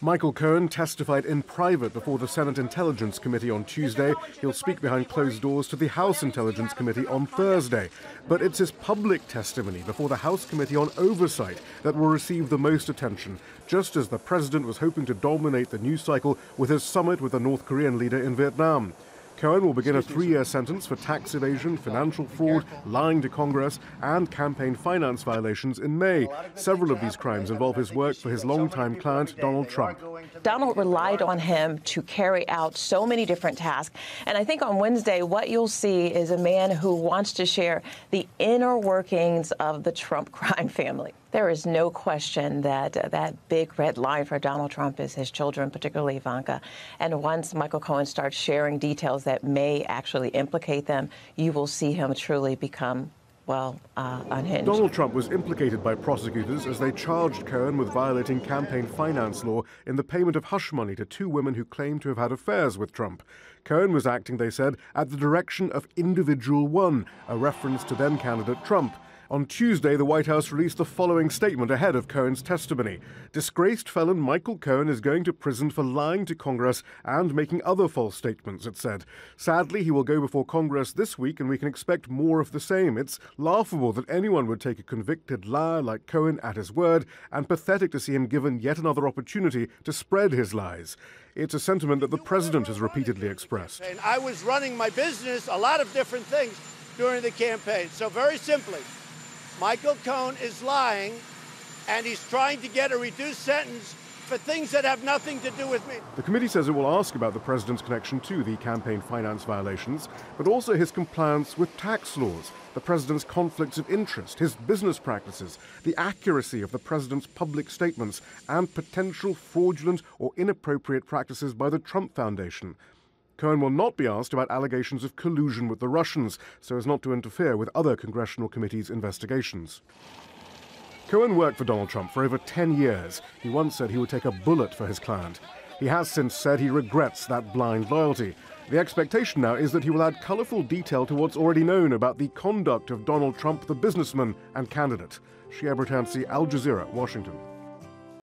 Michael Cohen testified in private before the Senate Intelligence Committee on Tuesday. He'll speak behind closed doors to the House Intelligence Committee on Thursday. But it's his public testimony before the House Committee on Oversight that will receive the most attention, just as the president was hoping to dominate the news cycle with his summit with the North Korean leader in Vietnam. Cohen will begin a 3-year sentence for tax evasion, financial fraud, lying to Congress, and campaign finance violations in May. Several of these crimes involve his work for his longtime client, Donald Trump. Donald relied on him to carry out so many different tasks. And I think on Wednesday, what you'll see is a man who wants to share the inner workings of the Trump crime family. There is no question that that big red line for Donald Trump is his children, particularly Ivanka. And once Michael Cohen starts sharing details that may actually implicate them, you will see him truly become, well, unhinged. Donald Trump was implicated by prosecutors as they charged Cohen with violating campaign finance law in the payment of hush money to 2 women who claimed to have had affairs with Trump. Cohen was acting, they said, at the direction of Individual One, a reference to then-candidate Trump. On Tuesday, the White House released the following statement ahead of Cohen's testimony. Disgraced felon Michael Cohen is going to prison for lying to Congress and making other false statements, it said. Sadly, he will go before Congress this week, and we can expect more of the same. It's laughable that anyone would take a convicted liar like Cohen at his word, and pathetic to see him given yet another opportunity to spread his lies. It's a sentiment that the president has repeatedly expressed. I was running my business, a lot of different things, during the campaign. So very simply, Michael Cohen is lying, and he's trying to get a reduced sentence for things that have nothing to do with me. The committee says it will ask about the president's connection to the campaign finance violations, but also his compliance with tax laws, the president's conflicts of interest, his business practices, the accuracy of the president's public statements, and potential fraudulent or inappropriate practices by the Trump Foundation. Cohen will not be asked about allegations of collusion with the Russians, so as not to interfere with other congressional committees' investigations. Cohen worked for Donald Trump for over 10 years. He once said he would take a bullet for his client. He has since said he regrets that blind loyalty. The expectation now is that he will add colorful detail to what's already known about the conduct of Donald Trump, the businessman and candidate. Shihab, Rattansi, Al Jazeera, Washington.